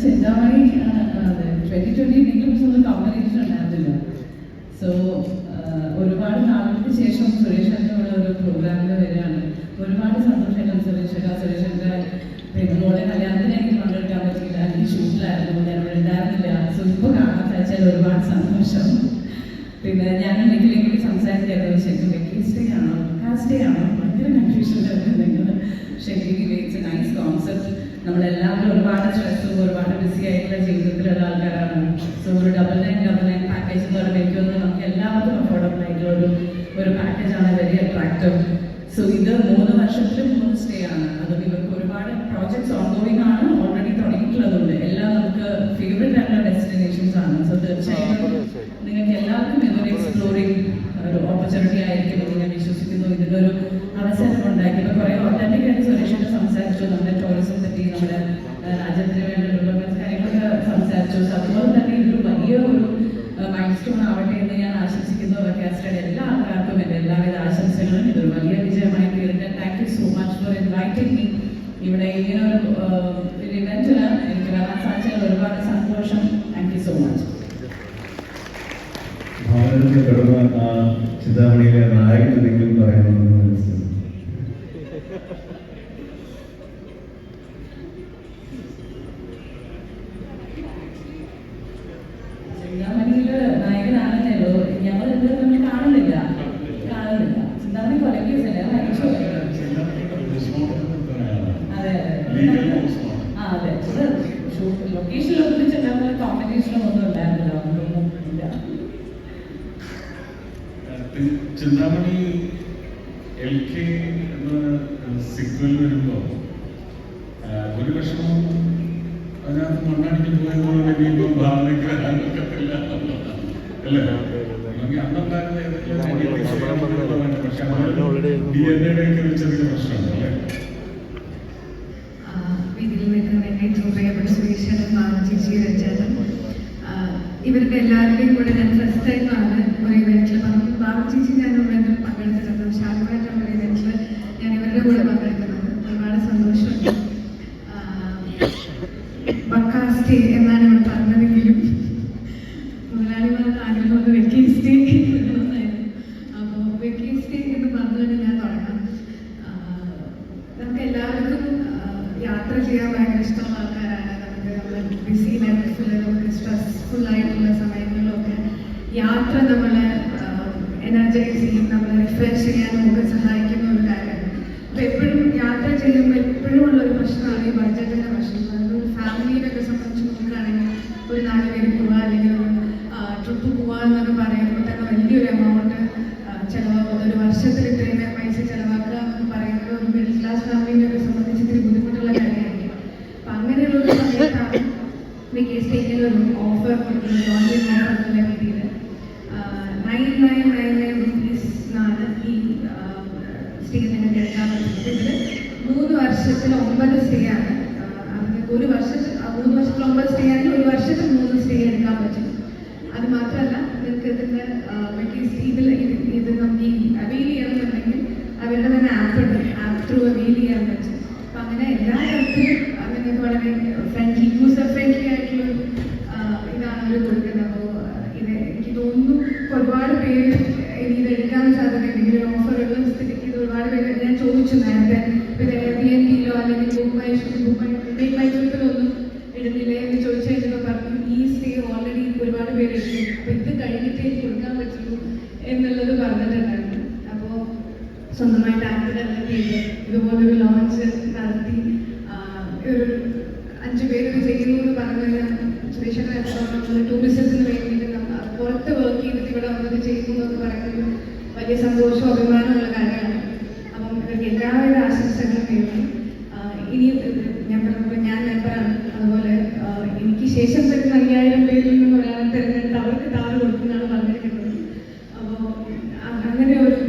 Chintamani 2020 degrees ഒന്നും competition ഉണ്ടായിരുന്നില്ല. So ഒരുപാട് നാളുകൾക്ക് ശേഷം സുരേഷ് ഏട്ടനുള്ള ഒരു പ്രോഗ്രാമിൽ വരികയാണ്. ഒരുപാട് സന്തോഷമായിട്ടാണ് സുരേഷേട്ടൻ്റെ പെണ്ണുമോളെ കല്യാണത്തിന് എനിക്ക് പങ്കെടുക്കാൻ പറ്റിയില്ല, എനിക്ക് ഷൂട്ടിലായിരുന്നു, ഞാൻ ഇവിടെ ഉണ്ടായിരുന്നില്ല. സോ ഇപ്പോൾ കാണാൻ സാധിച്ചാൽ ഒരുപാട് സന്തോഷം. പിന്നെ ഞാൻ എന്തെങ്കിലും സംസാരിക്കായിരുന്നു, ശരിക്കും വെക്കേസ്റ്റേ ആണോ കാസ്റ്റേ ആണോ ഭയങ്കര കൺഫ്യൂഷനിലായിരുന്നു. ശരിക്കും ഇറ്റ്സ് എ നൈസ് കോൺസെപ്റ്റ്. നമ്മളെല്ലാവരും ഒരുപാട് സ്ട്രെസ്സും ഒരുപാട് ബിസി ആയിട്ടുള്ള ജീവിതത്തിലുള്ള ആൾക്കാരാണ്. സോ ഒരു ഡബിൾ നൈൻ പാക്കേജ് എന്ന് പറയുമ്പോൾ എനിക്കൊന്ന് നമുക്ക് എല്ലാവർക്കും അഫോർഡബിൾ ആയിട്ടുള്ള ഒരു പാക്കേജാണ്, വെരി അട്രാക്റ്റീവ്. സോ ഇത് 3 വർഷത്തിൽ 3 സ്റ്റേ ആണ്. അത് ഇവർക്ക് ഒരുപാട് പ്രോജക്ട്സ് ഓൺഗോയിങ് ആണ്, ഓൾറെഡി തുടങ്ങിയിട്ടുള്ളതുണ്ട്. എല്ലാം നമുക്ക് ഫേവറേറ്റ് ആയിട്ടുള്ള ഡെസ്റ്റിനേഷൻസ് ആണ്. സോ തീർച്ചയായിട്ടും നിങ്ങൾക്ക് എല്ലാവർക്കും ഇതൊരു എക്സ്പ്ലോറിങ് ഒരു ഓപ്പർച്യൂണിറ്റി ആയിരിക്കും ഞാൻ വിശ്വസിക്കുന്നു. ഇതിനൊരു അവസരം ഉണ്ടാക്കി. ഇപ്പോൾ കുറേ ഒട്ടന്റിക് ആയിട്ട് സുരേഷിട്ട് സംസാരിച്ചു, നമ്മുടെ ടൂറിസം പറ്റി, നമ്മുടെ രാജ്യത്തിന് വേണ്ട ഡെവലപ്മെന്റ് കാര്യങ്ങളൊക്കെ സംസാരിച്ചു. സോ അതുപോലെ തന്നെ ഇതൊരു വലിയ ഒരു മൈൽ സ്റ്റോൺ ആവട്ടെ എന്ന് ഞാൻ ആശംസിക്കുന്നു. വെക്കാസ്റ്റഡ് എല്ലാ ആൾക്കാർക്കും എൻ്റെ എല്ലാവിധ ആശംസകളും. ഇതൊരു വലിയ വിജയമായി തീരട്ടെ. Thank you so much for inviting me. ഇവിടെ ഇങ്ങനെ ഒരു ഇവന്റിന് എനിക്ക് വരാൻ സാധിച്ചതിൽ ഒരുപാട് സന്തോഷം. Thank you so much. ഭാരതത്തിൽ കടന്ന ചിന്താമണിയിലെ നായകൻ എന്തെങ്കിലും പറയണമെന്ന് ചിന്താമണിയില് നായകനാണെന്നല്ലോ ഞങ്ങൾ നമ്മൾ കാണുന്നില്ല. ചിന്താമണി കൊലക്കേസല്ലേ, അതെ അതെ. ലൊക്കേഷനിൽ ഒന്നിച്ചുണ്ടാകുന്ന കോമ്പറ്റീഷനും ഒന്നും ഉണ്ടായിരുന്നില്ല. ചിന്താമണി LK എന്ന സിക്വൽ വരുമ്പോൾ ഒരു വിഷമം അതിനകത്ത് മണ്ണടിക്ക് പോയതുകൊണ്ട് ഇനിയിപ്പം ഭാവനയ്ക്ക് വരാനൊക്കത്തില്ല അല്ലേ? അല്ലെങ്കിൽ അന്നുണ്ടായിരുന്ന പക്ഷെ DNA ഒക്കെ ഒരു ചെറിയ പ്രശ്നമുണ്ട് അല്ലേ? ഇവരുടെ എല്ലാവരുടെയും കൂടെ ഞാൻ ഫസ്റ്റ് ടൈമാണ് ഒരു ഇവന്റിൽ ബാബു ചേച്ചി ഞാൻ ഇവന്റിൽ പങ്കെടുത്തിട്ടുണ്ട്. ഷാർപ്പായിട്ടുള്ള ഇവന്റിൽ ഞാൻ ഇവരുടെ കൂടെ പങ്കെടുക്കുന്നത് ഒരുപാട് സന്തോഷമുണ്ട്. ബക്കാസ്റ്റേ എന്നാണ് ഇവിടെ പറഞ്ഞതെങ്കിലും മുതലാളിമാർക്ക് ആഗ്രഹം വെക്കേസ്റ്റേ എന്നായിരുന്നു. അപ്പോൾ വെക്കേസ്റ്റേ എന്ന് പറഞ്ഞുകൊണ്ട് ഞാൻ തുടങ്ങാം. നമുക്ക് എല്ലാവർക്കും യാത്ര ചെയ്യാൻ ഭയങ്കര ഇഷ്ടമുള്ള ആൾക്കാരാണ്. നമ്മുടെ ബിസി ലൈഫിൽ നമുക്ക് സ്ട്രെസ്ഫുൾ ആയിട്ടുള്ള സമയങ്ങളിലൊക്കെ യാത്ര നമ്മളെ എനർജൈസ് ചെയ്യും, നമ്മളെ റിഫ്രഷ് ചെയ്യാനും ഒക്കെ സഹായിക്കുന്ന ഒരു കാര്യമാണ്. അപ്പോൾ എപ്പോഴും യാത്ര ചെയ്യുമ്പോൾ എപ്പോഴും ഉള്ളൊരു പ്രശ്നമാണ് ഈ ബഡ്ജറ്റിൻ്റെ പ്രശ്നം. അതൊരു ഫാമിലിയിലൊക്കെ സംബന്ധിച്ച് നോക്കുകയാണെങ്കിൽ ഒരു 4 പേര് പോവുക അല്ലെങ്കിൽ ഒരു ട്രിപ്പ് പോവുക എന്നൊക്കെ പറയുമ്പോൾ തന്നെ വലിയൊരു എമൗണ്ട് ചിലവാകുന്നത്. ഒരു വർഷത്തിൽ ഇത്രയും പൈസ ചിലവാക്കുക എന്നൊക്കെ പറയുന്നത് ഒരു മിഡിൽ ക്ലാസ് ഫാമിലിയൊക്കെ സംബന്ധിച്ച് ഇത്തിരി ബുദ്ധിമുട്ടുള്ള കാര്യമായിരിക്കും. അപ്പം അങ്ങനെയുള്ള ഒരു സമയത്താണ് വെക്കേസ്റ്റേക്കിൽ ഒരു ഓഫർ കൊടുക്കുന്നത്, ഓൺലൈൻ ഓഫർ എന്നുള്ള രീതിയിൽ 9999 rupees എന്നാണ് ഈ സ്റ്റേ നിങ്ങൾക്ക് എടുക്കാൻ പറ്റുന്നത്. ഇതിൽ 3 വർഷത്തിൽ 9 സ്റ്റേ ആണ്. അതിന് ഒരു വർഷത്തിൽ 3 വർഷത്തിൽ 9 സ്റ്റേ ആണെങ്കിൽ ഒരു വർഷത്തിൽ 3 സ്റ്റേ എടുക്കാൻ പറ്റും. അത് മാത്രമല്ല നിങ്ങൾക്ക് ഇതിൻ്റെ ഇത് നമുക്ക് ഈ അവെയിൽ ചെയ്യണമെന്നുണ്ടെങ്കിൽ അവരുടെ തന്നെ ആപ്പ് ഉണ്ട്, ആപ്പ് ത്രൂ അവെയിൽ ചെയ്യാൻ പറ്റും. അപ്പം അങ്ങനെ എല്ലാ തരത്തിലും അങ്ങനെ വളരെ ഫ്രണ്ട്ലി, യൂസർ ഫ്രണ്ട്ലി ആയിട്ടുള്ള ഇതാണ് അവർ കൊടുക്കുന്നത്. അപ്പോൾ ഇത് എനിക്ക് തോന്നുന്നു ഒരുപാട് പേര് ഇത് എടുക്കാൻ സാധ്യതയുണ്ട്. ഇങ്ങനെ ഓഫർ ഉള്ള സ്ഥിതിക്ക് ഇത് ഒരുപാട് പേര് ഞാൻ ചോദിച്ചു നേരത്തെ ഇത് Airbnb-യിലോ അല്ലെങ്കിൽ മേക്ക് മൈ ട്രിപ്പിലൊന്നും ഇടുന്നില്ലേ എന്ന് ചോദിച്ചു കഴിഞ്ഞപ്പോൾ പറഞ്ഞു ഈ സ്റ്റേ ഓൾറെഡി ഒരുപാട് പേര് എടുക്കും, അപ്പോൾ ഇത് കഴിഞ്ഞിട്ടേ കൊടുക്കാൻ പറ്റുള്ളൂ എന്നുള്ളത് പറഞ്ഞിട്ടുണ്ടായിരുന്നു. അപ്പോൾ സ്വന്തമായിട്ട് ആപ്പ് ഡെവലപ്പ് ചെയ്ത് ഇതുപോലൊരു ലോഞ്ച് നടത്തി ഒരു 5 പേര് ചെയ്യുന്നു എന്ന് പറഞ്ഞാൽ സുരേഷ് ടൂറിസത്തിന് വേണ്ടിയിട്ട് പുറത്ത് വർക്ക് ചെയ്തിട്ട് ഇവിടെ വന്നത് ചെയ്യുന്നു എന്ന് പറയുന്നത് വലിയ സന്തോഷവും അഭിമാനമുള്ള കാര്യമാണ്. അപ്പം ഇവർക്ക് എല്ലാവരുടെ ആശംസകളും നേരുന്നു. ഇനി ഞാൻ പറഞ്ഞപ്പോൾ ഞാൻ മെമ്പറാണ്, അതുപോലെ എനിക്ക് ശേഷം വരുന്ന 5000 പേരിൽ നിന്ന് ഒരാളെ തിരഞ്ഞെടുത്ത് അവർക്ക് താറ് കൊടുക്കുന്നതാണ് പറഞ്ഞിരിക്കുന്നത്. അപ്പോൾ അങ്ങനെ ഒരു